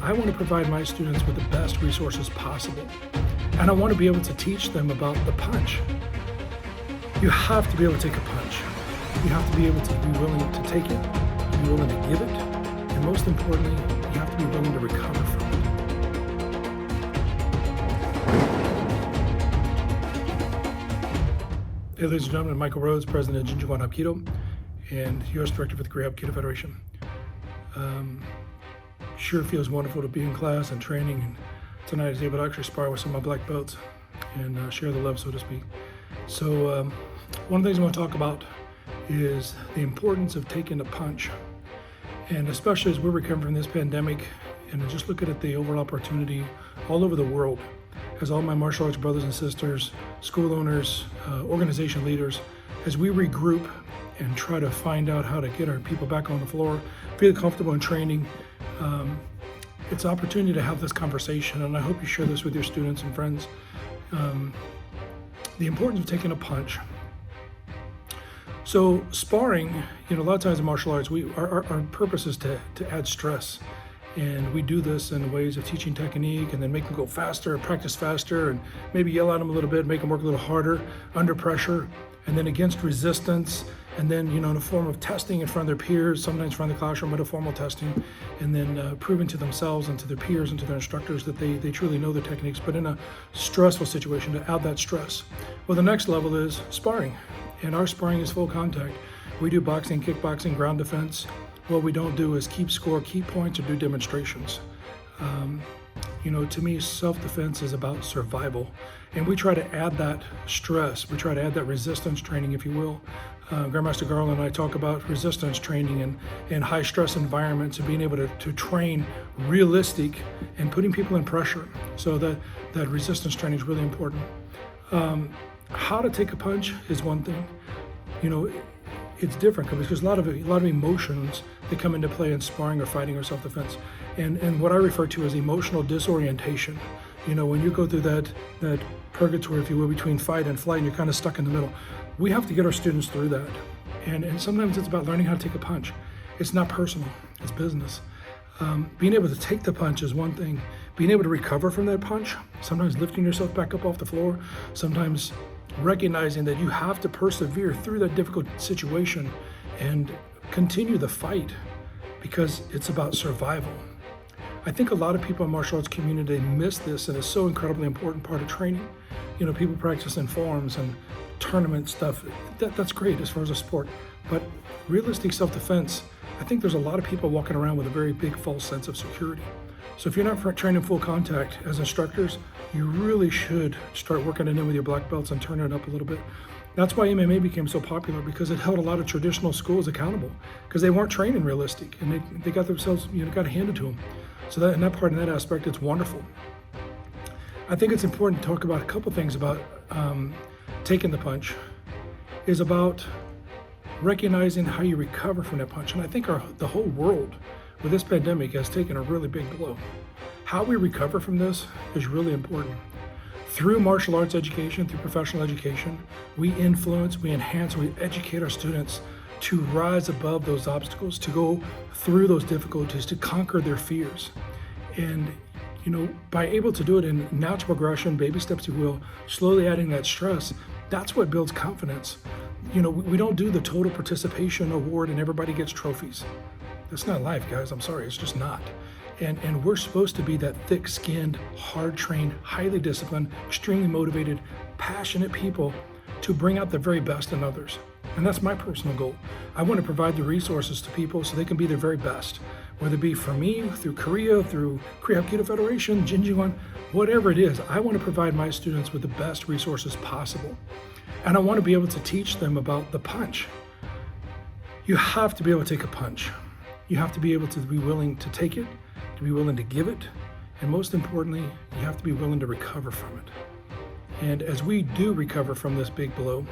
I want to provide my students with the best resources possible. And I want to be able to teach them about the punch. You have to be able to take a punch. You have to be able to be willing to take it, to be willing to give it, and most importantly, you have to be willing to recover from it. Hey, ladies and gentlemen, Michael Rhoades, President of Untitled Chapter and U.S. Director for the Korea Aikido Federation. Sure feels wonderful to be in class and training, and tonight I was able to actually spar with some of my black belts and share the love, so to speak. So one of the things I want to talk about is the importance of taking a punch, and especially as we're recovering from this pandemic, and just looking at the overall opportunity all over the world, as all my martial arts brothers and sisters, school owners, organization leaders, as we regroup and try to find out how to get our people back on the floor, feel comfortable in training. It's an opportunity to have this conversation, and I hope you share this with your students and friends. The importance of taking a punch. So sparring, a lot of times in martial arts, our purpose is to add stress. And we do this in ways of teaching technique and then make them go faster, practice faster, and maybe yell at them a little bit, make them work a little harder under pressure, and then against resistance, and then, in a form of testing in front of their peers, sometimes in front of the classroom, but a formal testing, and then proving to themselves and to their peers and to their instructors that they truly know the techniques, but in a stressful situation to add that stress. Well, the next level is sparring, and our sparring is full contact. We do boxing, kickboxing, ground defense. What we don't do is keep score, keep points, or do demonstrations. To me, self-defense is about survival, and we try to add that stress. We try to add that resistance training, if you will. Grandmaster Garland and I talk about resistance training and high stress environments and being able to train realistic and putting people in pressure. So that resistance training is really important. How to take a punch is one thing. It's different because a lot of emotions that come into play in sparring or fighting or self-defense, and what I refer to as emotional disorientation. When you go through that purgatory, if you will, between fight and flight, and you're kind of stuck in the middle. We have to get our students through that, and sometimes it's about learning how to take a punch. It's not personal, it's business. Being able to take the punch is one thing. Being able to recover from that punch, sometimes lifting yourself back up off the floor, sometimes recognizing that you have to persevere through that difficult situation and continue the fight because it's about survival. I think a lot of people in the martial arts community miss this, and it's so incredibly important part of training. People practice in forums and tournament stuff. That's great as far as a sport, but realistic self-defense, I think there's a lot of people walking around with a very big false sense of security. So if you're not training full contact as instructors, you really should start working it in with your black belts and turning it up a little bit. That's why MMA became so popular, because it held a lot of traditional schools accountable because they weren't training realistic, and they got themselves, got handed to them. So that in that aspect, it's wonderful. I think it's important to talk about a couple things about taking the punch, is about recognizing how you recover from that punch. And I think the whole world with this pandemic has taken a really big blow. How we recover from this is really important. Through martial arts education, through professional education, we influence, we enhance, we educate our students to rise above those obstacles, to go through those difficulties, to conquer their fears. And by able to do it in natural progression, baby steps, if you will, slowly adding that stress, that's what builds confidence. We don't do the total participation award and everybody gets trophies. That's not life, guys. I'm sorry, it's just not. And we're supposed to be that thick-skinned, hard-trained, highly disciplined, extremely motivated, passionate people to bring out the very best in others. And that's my personal goal. I want to provide the resources to people so they can be their very best, whether it be for me, through Korea, through Korea Aikido Federation, Jinjiwan, whatever it is. I want to provide my students with the best resources possible. And I want to be able to teach them about the punch. You have to be able to take a punch. You have to be able to be willing to take it, to be willing to give it, and most importantly, you have to be willing to recover from it. And as we do recover from this big blow,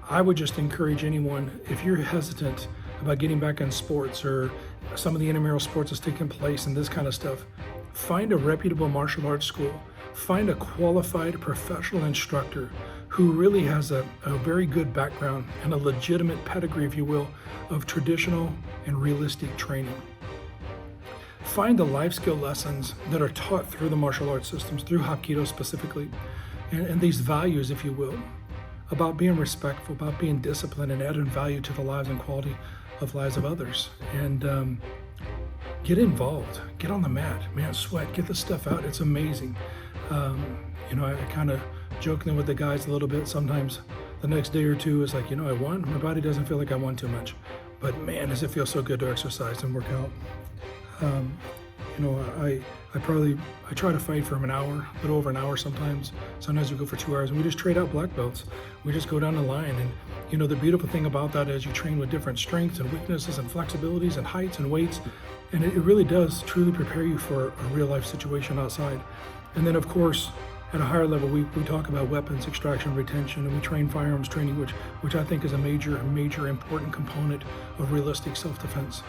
I would just encourage anyone, if you're hesitant about getting back in sports or some of the intramural sports that's taking place and this kind of stuff, find a reputable martial arts school. Find a qualified professional instructor who really has a very good background and a legitimate pedigree, if you will, of traditional and realistic training. find the life skill lessons that are taught through the martial arts systems, through Hapkido specifically, and these values, if you will, about being respectful, about being disciplined, and adding value to the lives and quality of lives of others. And get involved, get on the mat, man, sweat, get this stuff out. It's amazing. I kind of joking with the guys a little bit. Sometimes the next day or two is like, I won. My body doesn't feel like I won too much, but man, does it feel so good to exercise and work out. I try to fight for an hour, a little over an hour sometimes. Sometimes we go for 2 hours, and we just trade out black belts. We just go down the line, and the beautiful thing about that is you train with different strengths and weaknesses and flexibilities and heights and weights, and it really does truly prepare you for a real life situation outside. And then of course, at a higher level, we talk about weapons extraction, retention, and we train firearms training, which I think is a major important component of realistic self-defense.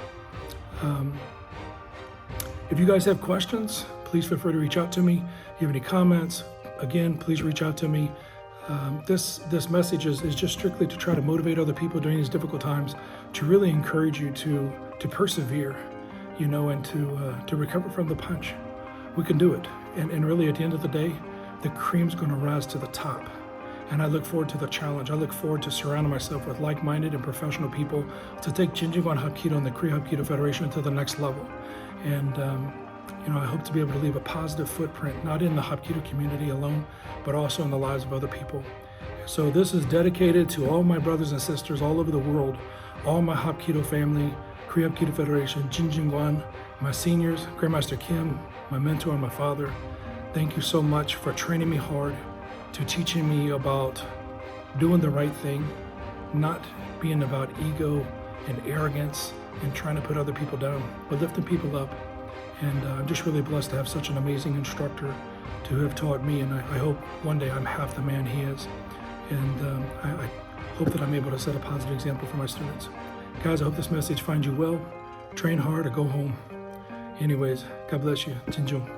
If you guys have questions, please feel free to reach out to me. If you have any comments, again, please reach out to me. This message is just strictly to try to motivate other people during these difficult times, to really encourage you to persevere, and to recover from the punch. We can do it. And really at the end of the day, the cream's going to rise to the top. And I look forward to the challenge. I look forward to surrounding myself with like-minded and professional people to take Jinjinguan Hapkido and the Korea Hapkido Federation to the next level. And I hope to be able to leave a positive footprint, not in the Hapkido community alone, but also in the lives of other people. So this is dedicated to all my brothers and sisters all over the world, all my Hapkido family, Korea Hapkido Federation, Jinjinguan, my seniors, Grandmaster Kim, my mentor and my father. Thank you so much for training me hard, to teaching me about doing the right thing, not being about ego and arrogance and trying to put other people down, but lifting people up. And I'm just really blessed to have such an amazing instructor to have taught me, and I hope one day I'm half the man he is. And I hope that I'm able to set a positive example for my students. Guys, I hope this message finds you well. Train hard or go home. Anyways, God bless you. Jinjung.